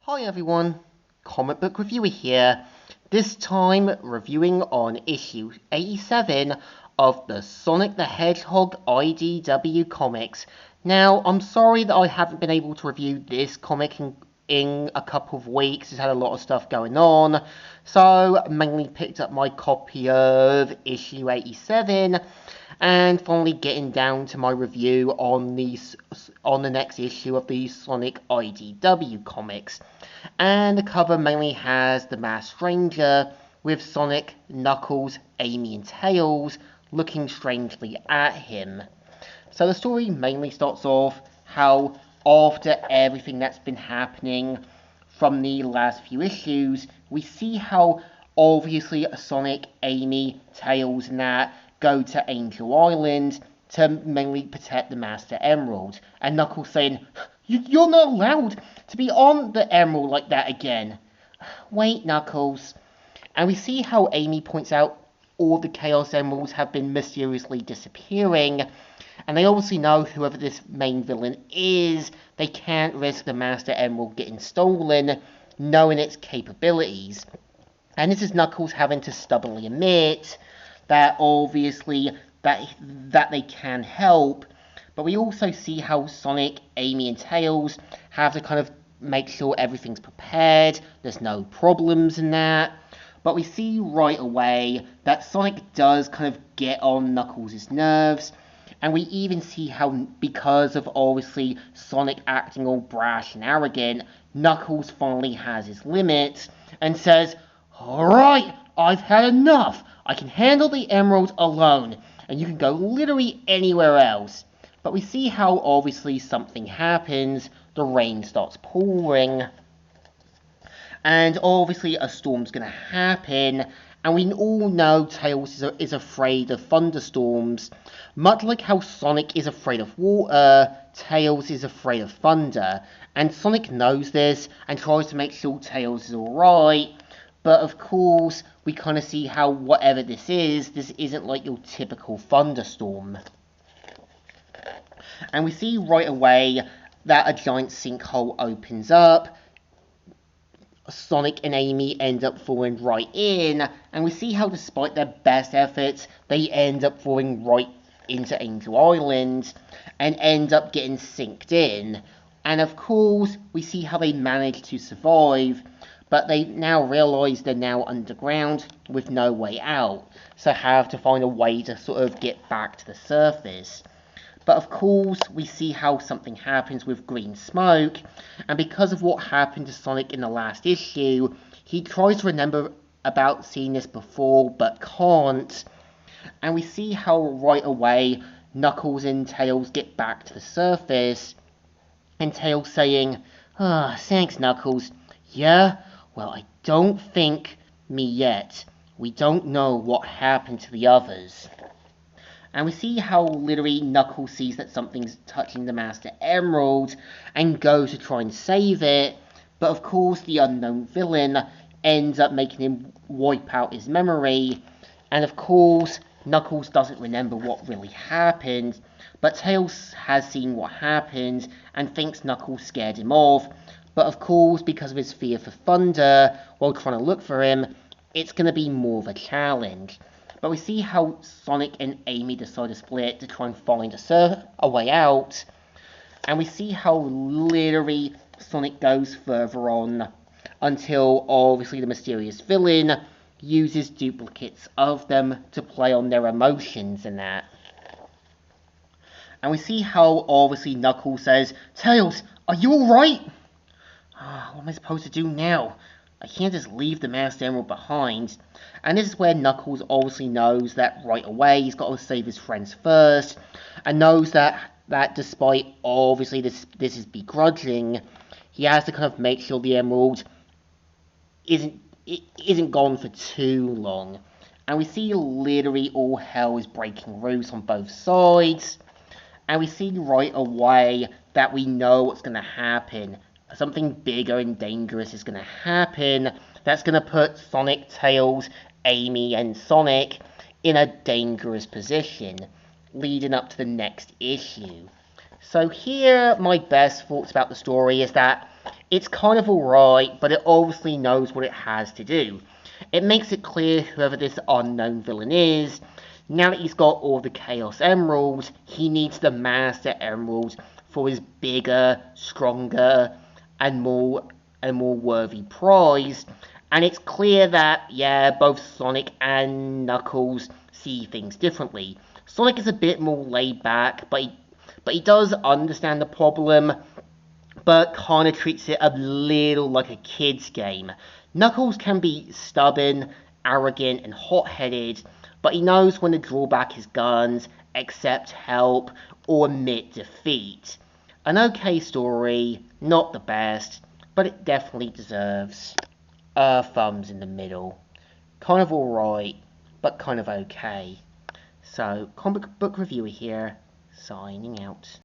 Hi everyone, Comic Book Reviewer here, this time reviewing on issue 87 of the Sonic the Hedgehog IDW comics. Now, I'm sorry that I haven't been able to review this comic in a couple of weeks. It's had a lot of stuff going on, so I mainly picked up my copy of issue 87 and finally getting down to my review on the next issue of the Sonic IDW comics. And the cover mainly has the Masked Stranger with Sonic, Knuckles, Amy and Tails looking strangely at him. So the story mainly starts off how after everything that's been happening from the last few issues, we see how obviously Sonic, Amy, Tails and that go to Angel Island to mainly protect the Master Emerald. And Knuckles saying, "You're not allowed to be on the Emerald like that again." Wait, Knuckles. And we see how Amy points out all the Chaos Emeralds have been mysteriously disappearing. And they obviously know whoever this main villain is, they can't risk the Master Emerald getting stolen, knowing its capabilities. And this is Knuckles having to stubbornly admit that obviously that they can help. But we also see how Sonic, Amy and Tails have to kind of make sure everything's prepared, there's no problems in that. But we see right away that Sonic does kind of get on Knuckles' nerves. And we even see how, because of obviously Sonic acting all brash and arrogant, Knuckles finally has his limits and says, "Alright, I've had enough. I can handle the emeralds alone, and you can go literally anywhere else." But we see how obviously something happens. The rain starts pouring. And obviously a storm's going to happen. And we all know Tails is afraid of thunderstorms. Much like how Sonic is afraid of water, Tails is afraid of thunder. And Sonic knows this and tries to make sure Tails is alright. But of course, we kind of see how whatever this isn't like your typical thunderstorm. And we see right away that a giant sinkhole opens up. Sonic and Amy end up falling right in, and we see how despite their best efforts, they end up falling right into Angel Island, and end up getting sinked in. And of course, we see how they manage to survive, but they now realise they're now underground with no way out, so have to find a way to sort of get back to the surface. But of course, we see how something happens with green smoke, and because of what happened to Sonic in the last issue, he tries to remember about seeing this before, but can't. And we see how right away, Knuckles and Tails get back to the surface, and Tails saying, "Thanks, Knuckles." "Yeah? Well, I don't think me yet. We don't know what happened to the others." And we see how literally Knuckles sees that something's touching the Master Emerald and goes to try and save it. But of course, the unknown villain ends up making him wipe out his memory. And of course, Knuckles doesn't remember what really happened. But Tails has seen what happened and thinks Knuckles scared him off. But of course, because of his fear for thunder while trying to look for him, it's going to be more of a challenge. But we see how Sonic and Amy decide to split to try and find a way out. And we see how literally Sonic goes further on until obviously the mysterious villain uses duplicates of them to play on their emotions and that. And we see how obviously Knuckles says, "Tails, are you alright?" What am I supposed to do now? I can't just leave the Master Emerald behind. And this is where Knuckles obviously knows that right away he's got to save his friends first, and knows that despite obviously this is begrudging, he has to kind of make sure the Emerald isn't gone for too long. And we see literally all hell is breaking loose on both sides, and we see right away that we know what's going to happen. Something bigger and dangerous is going to happen that's going to put Sonic, Tails, Amy, and Sonic in a dangerous position, leading up to the next issue. So here, my best thoughts about the story is that It's kind of alright, but it obviously knows what it has to do. It makes it clear whoever this unknown villain is, now that he's got all the Chaos Emeralds, he needs the Master Emeralds for his bigger, stronger, and more worthy prize. And it's clear that, yeah, both Sonic and Knuckles see things differently. Sonic is a bit more laid back, but he does understand the problem, but kind of treats it a little like a kid's game. Knuckles can be stubborn, arrogant, and hot-headed, but he knows when to draw back his guns, accept help, or admit defeat. An okay story, not the best, but it definitely deserves thumbs in the middle. Kind of alright, but kind of okay. So, comic book reviewer here, signing out.